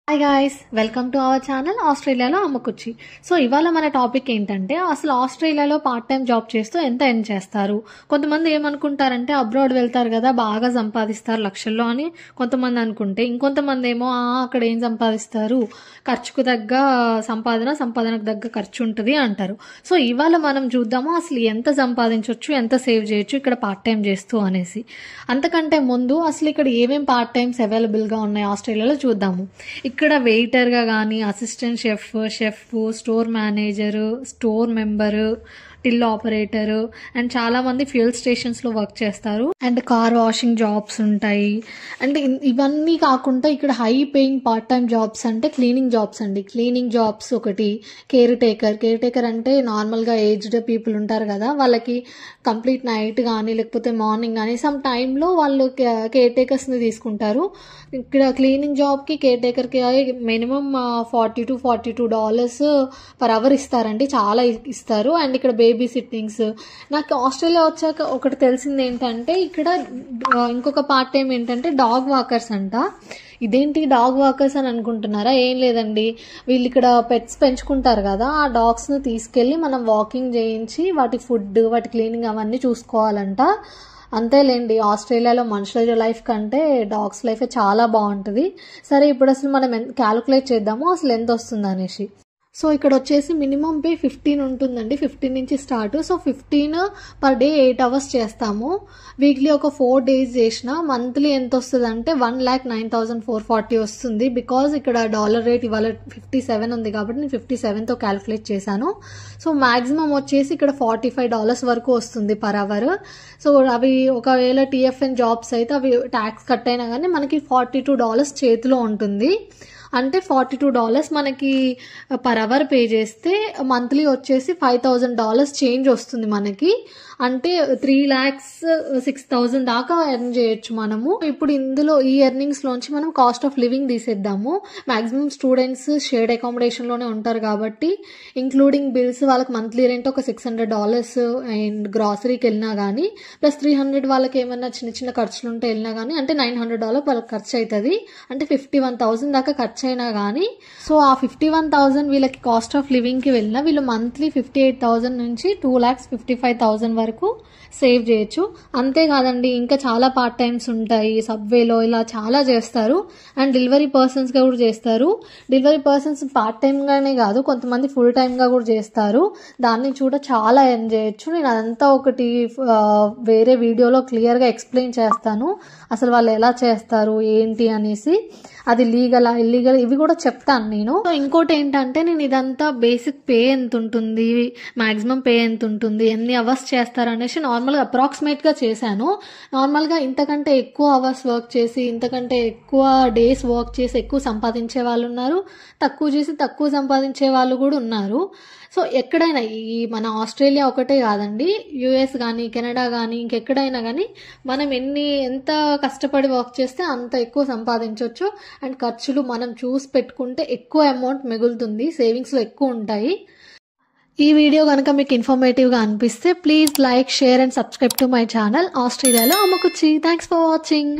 Hi guys, welcome to our channel ఆస్ట్రేలియాలో అమ్మకుచ్చి. So ఇవాళ మన టాపిక్ ఏంటంటే అసలు ఆస్ట్రేలియాలో పార్ట్ టైం జాబ్ చేస్తూ ఎంత ఎర్న్ చేస్తారు. కొంతమంది ఏమనుకుంటారంటే అబ్రాడ్ వెళ్తారు కదా బాగా సంపాదిస్తారు లక్షల్లో అని కొంతమంది అనుకుంటే, ఇంకొంతమంది ఏమో అక్కడ ఏం సంపాదిస్తారు, ఖర్చుకు తగ్గ సంపాదనకు తగ్గ ఖర్చు ఉంటుంది అంటారు. సో ఇవాళ మనం చూద్దాము అసలు ఎంత సంపాదించవచ్చు, ఎంత సేవ్ చేయొచ్చు ఇక్కడ పార్ట్ టైం చేస్తూ అనేసి. అంతకంటే ముందు అసలు ఇక్కడ ఏమేం పార్ట్ టైమ్స్ అవైలబుల్గా ఉన్నాయి ఆస్ట్రేలియాలో చూద్దాము. ఇక్కడ వెయిటర్గా కానీ, assistant chef, store manager, store member, till operator and చాలామంది ఫ్యూయల్ స్టేషన్స్లో వర్క్ చేస్తారు. అండ్ కార్ వాషింగ్ జాబ్స్ ఉంటాయి. అండ్ ఇవన్నీ కాకుండా ఇక్కడ high paying part time jobs అంటే క్లీనింగ్ జాబ్స్ అండి. క్లీనింగ్ జాబ్స్ ఒకటి, కేర్ టేకర్ అంటే నార్మల్గా ఏజ్డ్ పీపుల్ ఉంటారు కదా, వాళ్ళకి కంప్లీట్ నైట్ కానీ లేకపోతే మార్నింగ్ కానీ సమ్ టైంలో వాళ్ళు కేర్ టేకర్స్ని తీసుకుంటారు. ఇక్కడ క్లీనింగ్ జాబ్కి care టేకర్కి minimum $40 to $42 per hour ఇస్తారండి, చాలా ఇస్తారు. అండ్ ఇక్కడ బేబీ సిట్టింగ్స్. నాకు ఆస్ట్రేలియా వచ్చాక ఒకటి తెలిసింది ఏంటంటే ఇక్కడ ఇంకొక పార్ట్ టైం ఏంటంటే డాగ్ వాకర్స్ అంట. ఇదేంటి డాగ్ వాకర్స్ అని అనుకుంటున్నారా? ఏం లేదండి, వీళ్ళు ఇక్కడ పెట్స్ పెంచుకుంటారు కదా, ఆ డాగ్స్ని తీసుకెళ్ళి మనం వాకింగ్ చేయించి వాటి ఫుడ్, వాటి క్లీనింగ్ అవన్నీ చూసుకోవాలంట. అంతేలేండి, ఆస్ట్రేలియాలో మనుషుల లైఫ్ కంటే డాగ్స్ లైఫే చాలా బాగుంటుంది. సరే, ఇప్పుడు అసలు మనం క్యాలిక్యులేట్ చేద్దాము అసలు ఎంత వస్తుంది అనేసి. సో ఇక్కడ వచ్చేసి మినిమం పే 15 ఉంటుందండి, 15 నుంచి start. So 15 per day 8 hours చేస్తాము. వీక్లీ ఒక 4 days చేసిన మంత్లీ ఎంత వస్తుంది అంటే 1,09,440 వస్తుంది. బికాజ్ ఇక్కడ డాలర్ రేట్ ఇవాళ 57 ఉంది కాబట్టి నేను 57తో క్యాలిక్యులేట్ చేశాను. సో మ్యాక్సిమం వచ్చేసి ఇక్కడ $45 వరకు వస్తుంది పర్ అవర్. సో అవి ఒకవేళ TFN జాబ్స్ అయితే అవి ట్యాక్స్ కట్ అయినా కానీ మనకి $42 చేతిలో ఉంటుంది. అంటే $42 మనకి పర్ అవర్ పే చేస్తే మంత్లీ వచ్చేసి $5,000 చేంజ్ వస్తుంది మనకి. అంటే 3,06,000 దాకా ఎర్న్ చేయొచ్చు మనము. ఇప్పుడు ఇందులో ఈ ఎర్నింగ్స్ లోంచి మనం కాస్ట్ ఆఫ్ లివింగ్ తీసేద్దాము. మాక్సిమం స్టూడెంట్స్ షేర్డ్ అకామిడేషన్ లోనే ఉంటారు కాబట్టి ఇంక్లూడింగ్ బిల్స్ వాళ్ళకి మంత్లీ రెంట్ ఒక $600 అండ్ గ్రాసరీకి వెళ్ళినా కానీ ప్లస్ $300 వాళ్ళకి ఏమైనా చిన్న చిన్న ఖర్చులు ఉంటే వెళ్ళినా కానీ అంటే $900 వాళ్ళకి ఖర్చు అవుతుంది. అంటే 51,000 దాకా ఖర్చు అయినా కానీ సో ఆ 51,000 వీళ్ళకి కాస్ట్ ఆఫ్ లివింగ్కి వెళ్ళినా వీళ్ళు మంత్లీ 58,000 నుంచి 2,55,000 వరకు సేవ్ చేయొచ్చు. అంతేకాదండి, ఇంకా చాలా పార్ట్ టైమ్స్ ఉంటాయి. సబ్వేలో ఇలా చాలా చేస్తారు. అండ్ డెలివరీ పర్సన్స్గా కూడా చేస్తారు. డెలివరీ పర్సన్స్ పార్ట్ టైమ్గానే కాదు, కొంతమంది ఫుల్ టైమ్గా కూడా చేస్తారు. దాన్ని కూడా చాలా ఎర్న్ చేయొచ్చు. నేను అదంతా ఒకటి వేరే వీడియోలో క్లియర్గా ఎక్స్ప్లెయిన్ చేస్తాను, అసలు వాళ్ళు ఎలా చేస్తారు ఏంటి అనేసి. అది లీగలా ఇల్లీగల్ ఇవి కూడా చెప్తాను నేను. ఇంకోటి ఏంటంటే నేను ఇదంతా బేసిక్ పే ఎంత ఉంటుంది, మాక్సిమం పే ఎంత ఉంటుంది, ఎన్ని అవర్స్ చేస్తారు అనేసి నార్మల్గా అప్రాక్సిమేట్గా చేశాను. నార్మల్గా ఇంతకంటే ఎక్కువ అవర్స్ వర్క్ చేసి, ఇంతకంటే ఎక్కువ డేస్ వర్క్ చేసి ఎక్కువ సంపాదించే వాళ్ళు ఉన్నారు, తక్కువ చేసి తక్కువ సంపాదించే వాళ్ళు కూడా ఉన్నారు. సో ఎక్కడైనా ఈ మన ఆస్ట్రేలియా ఒకటే కాదండి, యుఎస్ కానీ కెనడా కానీ ఇంకెక్కడైనా కానీ మనం ఎంత కష్టపడి వర్క్ చేస్తే అంత ఎక్కువ సంపాదించవచ్చు. అండ్ ఖర్చులు మనం చూసి పెట్టుకుంటే ఎక్కువ అమౌంట్ మిగులుతుంది, సేవింగ్స్లో ఎక్కువ ఉంటాయి. ఈ వీడియో కనుక మీకు ఇన్ఫర్మేటివ్గా అనిపిస్తే please like, share and subscribe to my channel ఆస్ట్రేలియాలో అమ్మకుచ్చి. Thanks for watching.